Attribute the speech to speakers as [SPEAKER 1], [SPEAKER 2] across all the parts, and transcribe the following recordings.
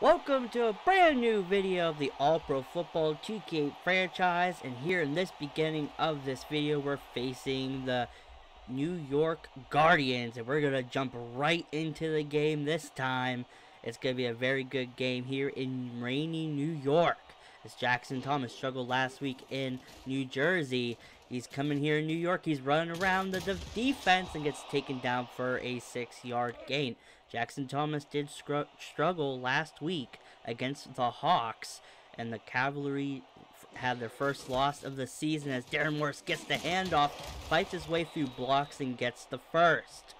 [SPEAKER 1] Welcome to a brand new video of the All-Pro Football GK franchise, and here in this beginning of this video we're facing the New York Guardians, and we're going to jump right into the game this time. It's going to be a very good game here in rainy New York. As Jackson Thomas struggled last week in New Jersey, he's coming here in New York. He's running around the defense and gets taken down for a 6-yard gain. Jackson Thomas did struggle last week against the Hawks, and the Cavalry had their first loss of the season as Darren Morris gets the handoff, fights his way through blocks, and gets the first.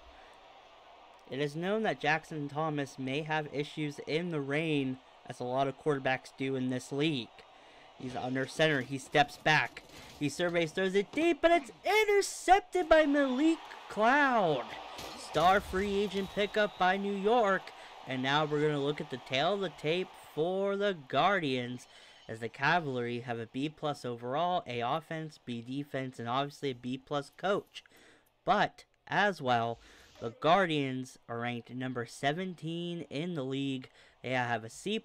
[SPEAKER 1] It is known that Jackson Thomas may have issues in the rain, as a lot of quarterbacks do in this league. He's under center. He steps back. He surveys, throws it deep, but it's intercepted by Malik Cloud. Star free agent pickup by New York. And now we're going to look at the tail of the tape for the Guardians, as the Cavalry have a B+ overall, A offense, B defense, and obviously a B+ coach. But as well, the Guardians are ranked number 17 in the league. They have a C+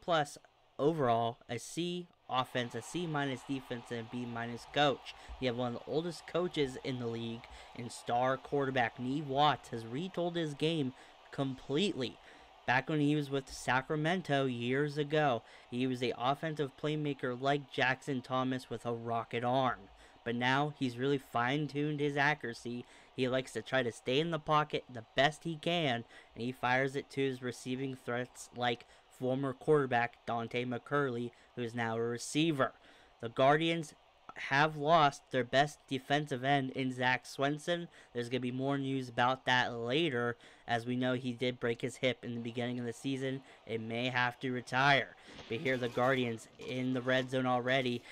[SPEAKER 1] overall, a C offense, a C- defense, and a B- coach. You have one of the oldest coaches in the league, and star quarterback Neve Watts has retold his game completely. Back when he was with Sacramento years ago, he was the offensive playmaker like Jackson Thomas with a rocket arm. But now he's really fine-tuned his accuracy. He likes to try to stay in the pocket the best he can, and he fires it to his receiving threats like former quarterback Dante McCurley, who is now a receiver. The Guardians have lost their best defensive end in Zach Swenson. There's going to be more news about that later, as we know he did break his hip in the beginning of the season. It may have to retire. But here the Guardians in the red zone already.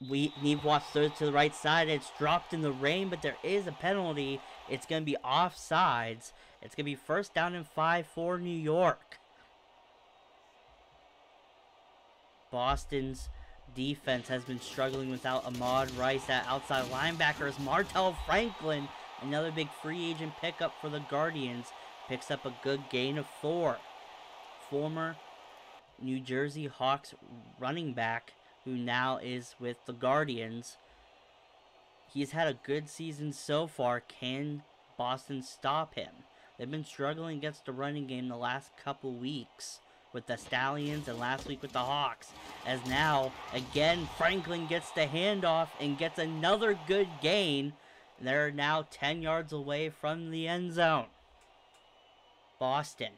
[SPEAKER 1] Neve Watts throws to the right side. It's dropped in the rain, but there is a penalty. It's going to be offsides. It's going to be first down and 5 for New York. Boston's defense has been struggling without Ahmad Rice at outside linebacker, as Martell Franklin, another big free agent pickup for the Guardians, picks up a good gain of 4. Former New Jersey Hawks running back, who now is with the Guardians. He's had a good season so far. Can Boston stop him? They've been struggling against the running game the last couple weeks with the Stallions and last week with the Hawks. As now, again, Franklin gets the handoff and gets another good gain. They're now 10 yards away from the end zone. Boston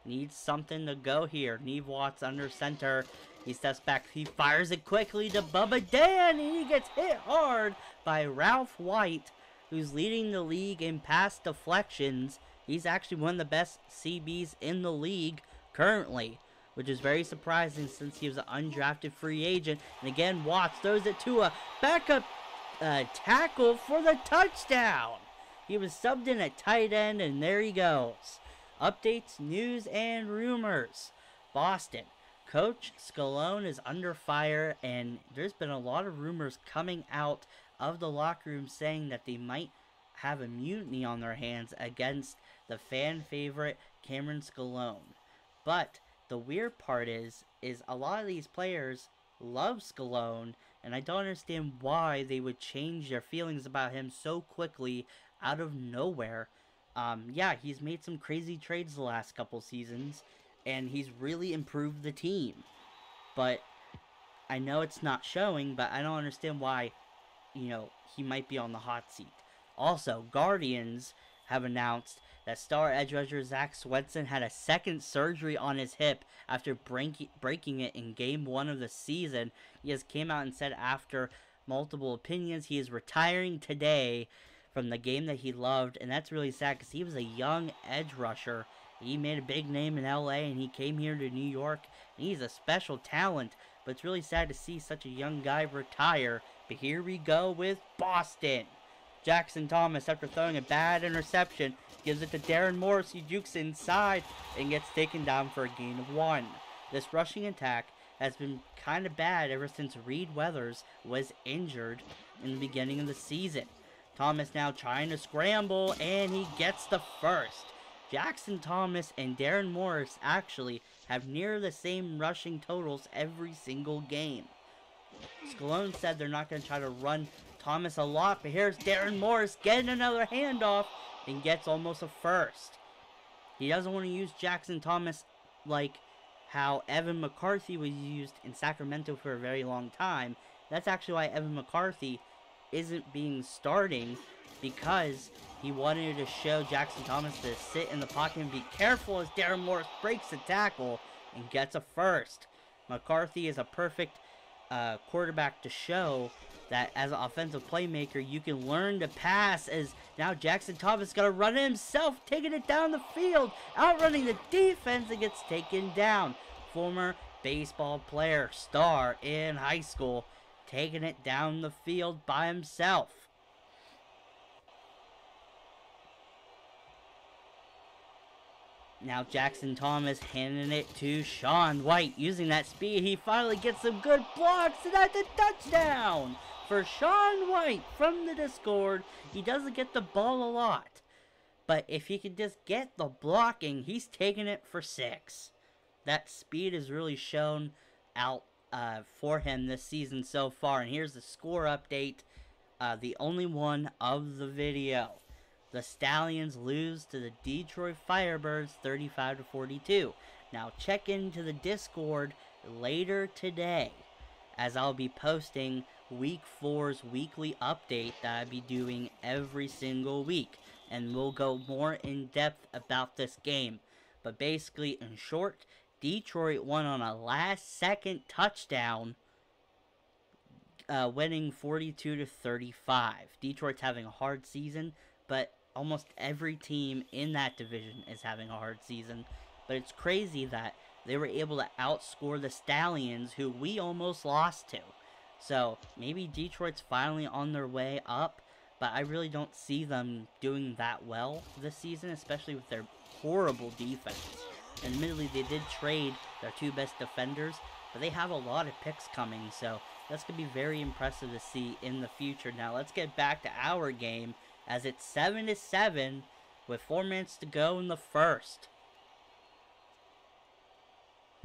[SPEAKER 1] needs something to go here. Neve Watts under center. He steps back. He fires it quickly to Bubba Dan, and he gets hit hard by Ralph White, who's leading the league in pass deflections. He's actually one of the best CBs in the league currently, which is very surprising since he was an undrafted free agent. And again, Watts throws it to a backup tackle for the touchdown. He was subbed in at tight end, and there he goes. Updates, news, and rumors. Boston. Coach Scalone is under fire, and there's been a lot of rumors coming out of the locker room saying that they might have a mutiny on their hands against the fan favorite Cameron Scalone. But the weird part is a lot of these players love Scalone, and I don't understand why they would change their feelings about him so quickly out of nowhere. Yeah, he's made some crazy trades the last couple seasons, and he's really improved the team. But I know it's not showing, but I don't understand why, he might be on the hot seat. Also, Guardians have announced that star edge rusher Zach Swenson had a second surgery on his hip after breaking it in game 1 of the season. He has came out and said after multiple opinions he is retiring today from the game that he loved, and that's really sad because he was a young edge rusher. He made a big name in LA, and he came here to New York, and he's a special talent, but it's really sad to see such a young guy retire. But here we go with Boston. Jackson Thomas, after throwing a bad interception, gives it to Darren Morris. He jukes inside and gets taken down for a gain of 1. This rushing attack has been kind of bad ever since Reed Weathers was injured in the beginning of the season. Thomas now trying to scramble, and he gets the first. Jackson Thomas and Darren Morris actually have near the same rushing totals every single game. Scalone said they're not going to try to run Thomas a lot, but here's Darren Morris getting another handoff and gets almost a first. He doesn't want to use Jackson Thomas like how Evan McCarthy was used in Sacramento for a very long time. That's actually why Evan McCarthy isn't being starting, because he wanted to show Jackson Thomas to sit in the pocket and be careful as Darren Morris breaks the tackle and gets a first. McCarthy is a perfect quarterback to show that as an offensive playmaker, you can learn to pass, as now Jackson Thomas is going to run it himself, taking it down the field, outrunning the defense, and gets taken down. Former baseball player, star in high school, taking it down the field by himself. Now Jackson Thomas handing it to Sean White. Using that speed, he finally gets some good blocks, and that's a touchdown for Sean White from the Discord. He doesn't get the ball a lot, but if he can just get the blocking, he's taking it for 6. That speed is really shown out for him this season so far. And here's the score update, the only one of the video. The Stallions lose to the Detroit Firebirds 35-42. Now check into the Discord later today, as I'll be posting Week 4's weekly update that I'll be doing every single week. And we'll go more in depth about this game. But basically, in short, Detroit won on a last-second touchdown, winning 42-35. Detroit's having a hard season, but almost every team in that division is having a hard season. But it's crazy that they were able to outscore the Stallions, who we almost lost to. So maybe Detroit's finally on their way up, but I really don't see them doing that well this season, especially with their horrible defense. Admittedly, they did trade their 2 best defenders, but they have a lot of picks coming, so that's going to be very impressive to see in the future. Now, let's get back to our game, as it's 7-7 with 4 minutes to go in the first.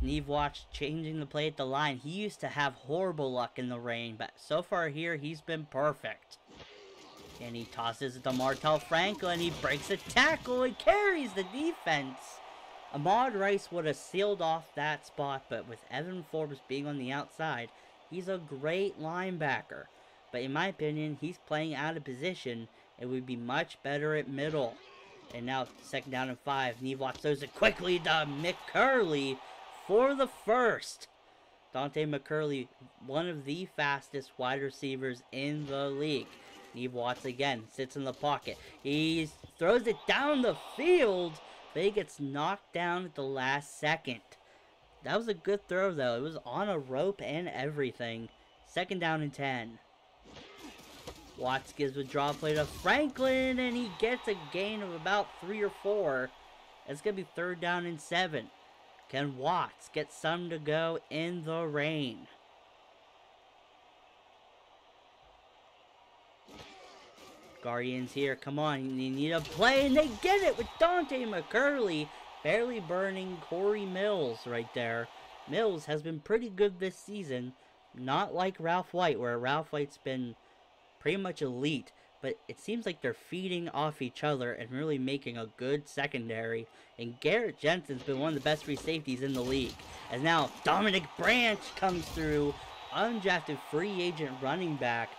[SPEAKER 1] Neve Watch changing the play at the line. He used to have horrible luck in the rain, but so far here, he's been perfect. And he tosses it to Martell Franklin. He breaks a tackle and carries the defense. Ahmad Rice would have sealed off that spot, but with Evan Forbes being on the outside, he's a great linebacker. But in my opinion, he's playing out of position. It would be much better at middle. And now, 2nd down and 5. Neve Watch throws it quickly to McCurley for the first. Dante McCurley, one of the fastest wide receivers in the league. Neve Watts again sits in the pocket. He throws it down the field, but he gets knocked down at the last second. That was a good throw, though. It was on a rope and everything. 2nd down and 10. Watts gives a draw play to Franklin, and he gets a gain of about 3 or 4. It's going to be 3rd down and 7. Can Watts get some to go in the rain? Guardians here, come on, you need a play, and they get it with Dante McCurley, barely burning Corey Mills right there. Mills has been pretty good this season, not like Ralph White, where Ralph White's been pretty much elite, but it seems like they're feeding off each other and really making a good secondary. And Garrett Jensen's been one of the best free safeties in the league. As now Dominic Branch comes through, undrafted free agent running back.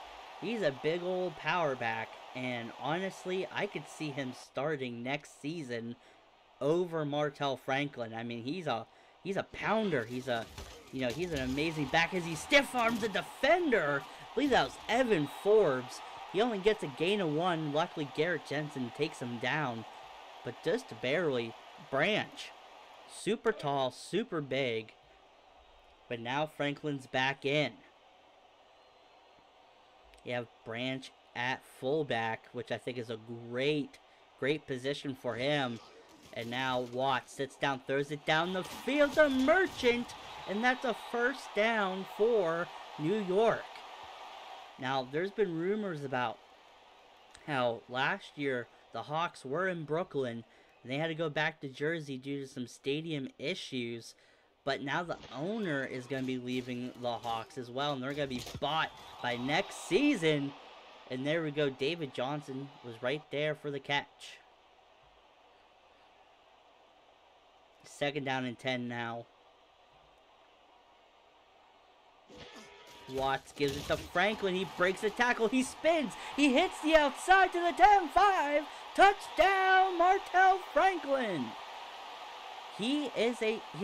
[SPEAKER 1] He's a big old power back, and honestly, I could see him starting next season over Martell Franklin. I mean, he's a pounder. He's an amazing back as he stiff arms a defender. I believe that was Evan Forbes. He only gets a gain of 1. Luckily, Garrett Jensen takes him down, but just barely. Branch, super tall, super big, but now Franklin's back in. You have Branch at fullback, which I think is a great position for him. And now Watts sits down, throws it down the field to Merchant, and that's a 1st down for New York. Now, there's been rumors about how last year the Hawks were in Brooklyn, And they had to go back to Jersey due to some stadium issues. But now the owner is going to be leaving the Hawks as well. And they're going to be bought by next season. And there we go. David Johnson was right there for the catch. 2nd down and 10 now. Watts gives it to Franklin. He breaks the tackle. He spins. He hits the outside to the 10-5. Touchdown, Martell Franklin. He's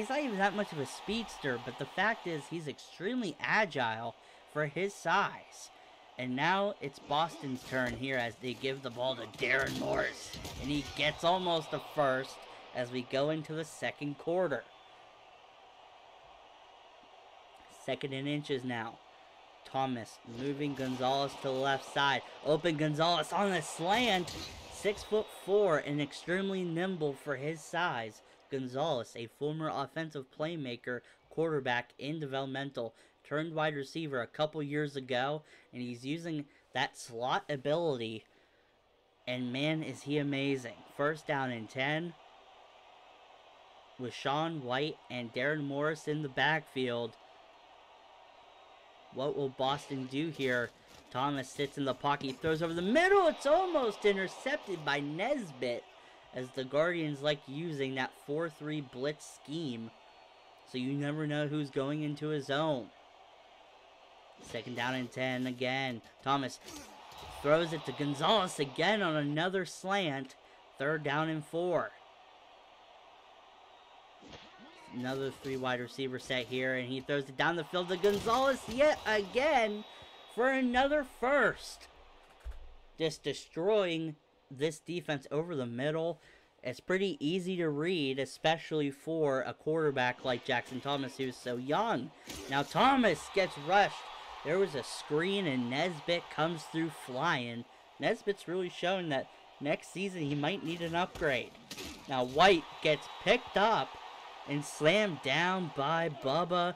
[SPEAKER 1] not even that much of a speedster, but the fact is he's extremely agile for his size. And now it's Boston's turn here as they give the ball to Darren Morris. And he gets almost a first as we go into the 2nd quarter. 2nd and inches now. Thomas moving Gonzalez to the left side. Open Gonzalez on the slant. 6'4" and extremely nimble for his size. Gonzalez, a former offensive playmaker, quarterback in developmental, turned wide receiver a couple years ago, and he's using that slot ability, and man, is he amazing. 1st down and 10, with Sean White and Darren Morris in the backfield. What will Boston do here? Thomas sits in the pocket, throws over the middle, it's almost intercepted by Nesbitt, as the Guardians like using that 4-3 blitz scheme, so you never know who's going into his zone. 2nd down and 10 again. Thomas throws it to Gonzalez again on another slant. 3rd down and 4. Another 3 wide receiver set here, and he throws it down the field to Gonzalez yet again for another first. Just destroying this defense over the middle. It's pretty easy to read, especially for a quarterback like Jackson Thomas, who's so young. Now Thomas gets rushed. There was a screen, and Nesbitt comes through flying. Nesbitt's really showing that next season he might need an upgrade. Now White gets picked up and slammed down by Bubba,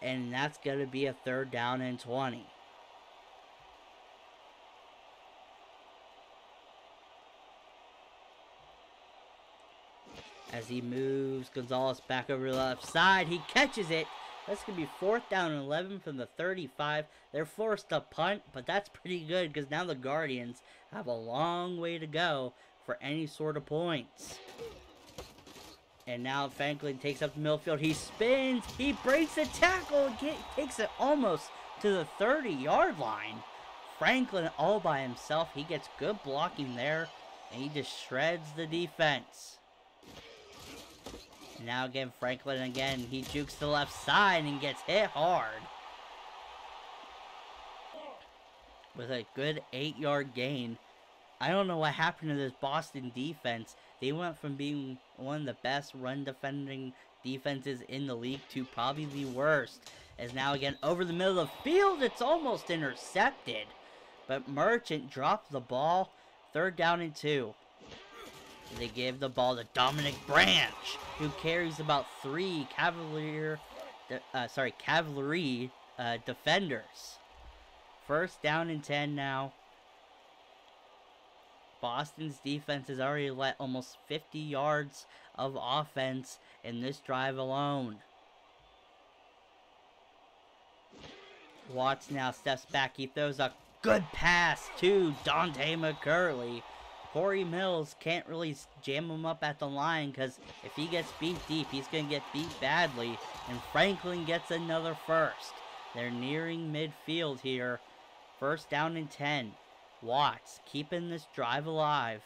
[SPEAKER 1] and that's going to be a 3rd down and 20. As he moves Gonzalez back over to the left side, he catches it. That's going to be 4th down and 11 from the 35. They're forced to punt, but that's pretty good because now the Guardians have a long way to go for any sort of points. And now Franklin takes up the middle field. He spins. He breaks the tackle. Takes it almost to the 30-yard line. Franklin all by himself. He gets good blocking there, and he just shreds the defense. Now again, Franklin again. He jukes to the left side and gets hit hard. With a good 8-yard gain. I don't know what happened to this Boston defense. They went from being one of the best run defending defenses in the league to probably the worst. As now again, over the middle of the field, it's almost intercepted. But Merchant dropped the ball. 3rd down and 2. They give the ball to Dominic Branch, who carries about 3 cavalry defenders. 1st down and 10 now. Boston's defense has already let almost 50 yards of offense in this drive alone. Watts now steps back. He throws a good pass to Dante McCurley. Corey Mills can't really jam him up at the line because if he gets beat deep, he's going to get beat badly. And Franklin gets another first. They're nearing midfield here. 1st down and 10. Watts keeping this drive alive.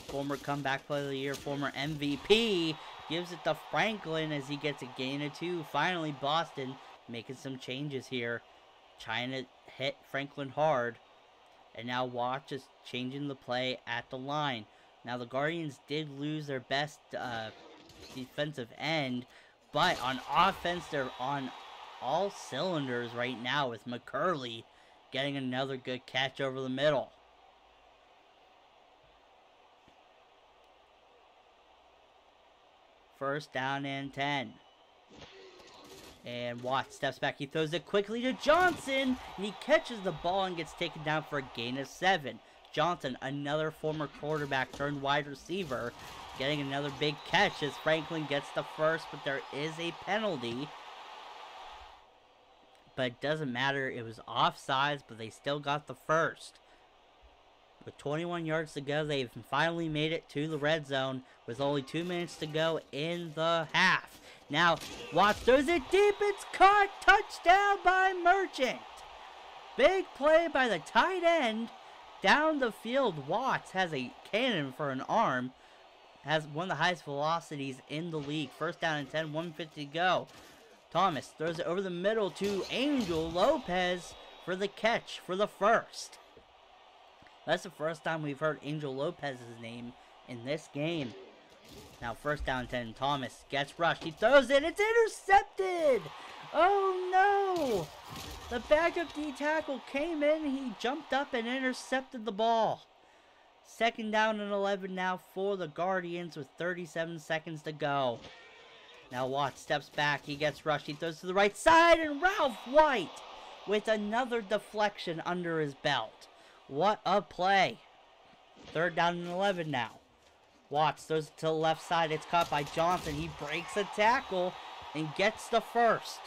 [SPEAKER 1] Former comeback player of the year, former MVP, gives it to Franklin as he gets a gain of 2. Finally, Boston making some changes here. Trying to hit Franklin hard. And now Watts is changing the play at the line. Now the Guardians did lose their best defensive end. But on offense, they're on all cylinders right now with McCurley getting another good catch over the middle. First down and 10. And Watts steps back. He throws it quickly to Johnson. And he catches the ball and gets taken down for a gain of 7. Johnson, another former quarterback turned wide receiver, getting another big catch as Franklin gets the first, but there is a penalty. But it doesn't matter. It was offsides, but they still got the first. With 21 yards to go, they've finally made it to the red zone with only 2 minutes to go in the half. Now, Watts throws it deep. It's caught. Touchdown by Merchant. Big play by the tight end. Down the field, Watts has a cannon for an arm. Has one of the highest velocities in the league. First down and 10, 150 to go. Thomas throws it over the middle to Angel Lopez for the catch for the first. That's the first time we've heard Angel Lopez's name in this game. Now first down 10, Thomas gets rushed. He throws it. It's intercepted. Oh no. The backup D tackle came in. He jumped up and intercepted the ball. Second down and 11 now for the Guardians with 37 seconds to go. Now Watts steps back. He gets rushed. He throws to the right side. And Ralph White with another deflection under his belt. What a play. Third down and 11 now. Watts throws it to the left side. It's caught by Johnson. He breaks a tackle and gets the first.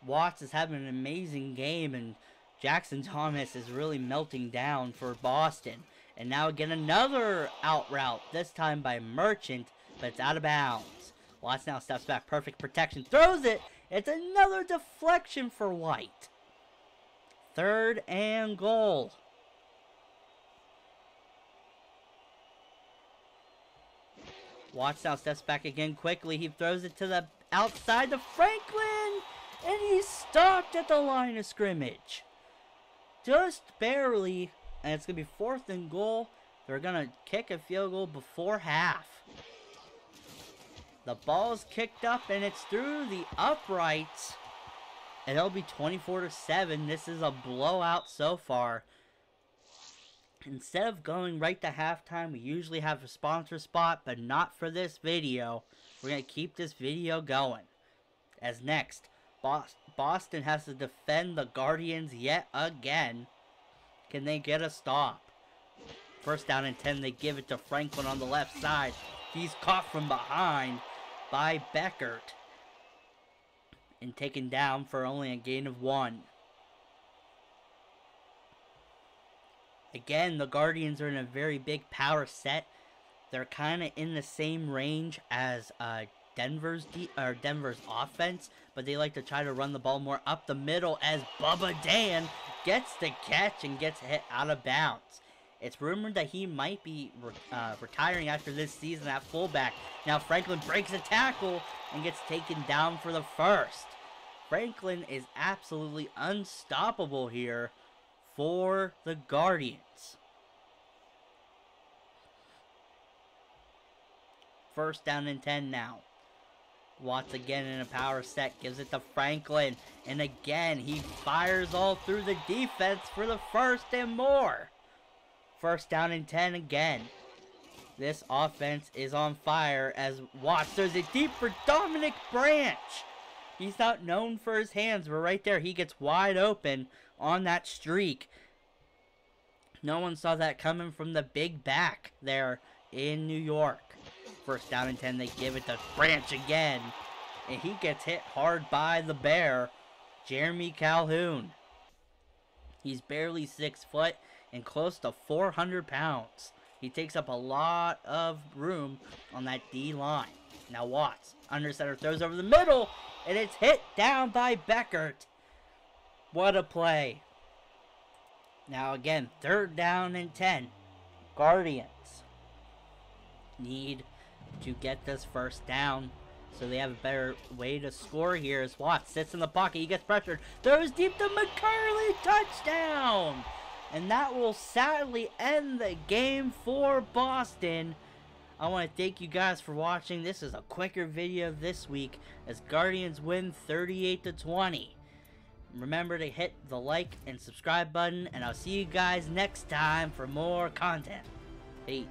[SPEAKER 1] Watts is having an amazing game, and Jackson Thomas is really melting down for Boston. And now again another out route, this time by Merchant, but it's out of bounds. Watts now steps back, perfect protection, throws it. It's another deflection for White. Third and goal. Watts now steps back again quickly. He throws it to the outside to Franklin, and he's stopped at the line of scrimmage. Just barely, and it's going to be fourth and goal. They're going to kick a field goal before half. The ball's kicked up, and it's through the uprights. And it'll be 24-7. This is a blowout so far. Instead of going right to halftime, we usually have a sponsor spot, but not for this video. We're going to keep this video going. As next, Boston has to defend the Guardians yet again. Can they get a stop? First down and 10, they give it to Franklin on the left side. He's caught from behind by Beckert and taken down for only a gain of 1. Again, the Guardians are in a very big power set. They're kind of in the same range as Denver's offense, but they like to try to run the ball more up the middle as Bubba Dan gets the catch and gets hit out of bounds. It's rumored that he might be retiring after this season at fullback. Now Franklin breaks a tackle and gets taken down for the first. Franklin is absolutely unstoppable here for the Guardians. First down and 10 now. Watts again in a power set, gives it to Franklin, and again he fires all through the defense for the first and more. First down and 10 again. This offense is on fire as Watts throws it deep for Dominic Branch. He's not known for his hands, but right there he gets wide open on that streak. No one saw that coming from the big back there in New York. First down and 10, they give it to Branch again. And he gets hit hard by the Bear, Jeremy Calhoun. He's barely 6 foot and close to 400 pounds. He takes up a lot of room on that D line. Now Watts, under center, throws over the middle, and it's hit down by Beckert. What a play. Now again, third down and 10. Guardians need to get this first down so they have a better way to score here as Watts sits in the pocket. He gets pressured, throws deep to McCurley, touchdown! And that will sadly end the game for Boston. I want to thank you guys for watching. This is a quicker video this week as Guardians win 38-20. Remember to hit the like and subscribe button, and I'll see you guys next time for more content. Peace.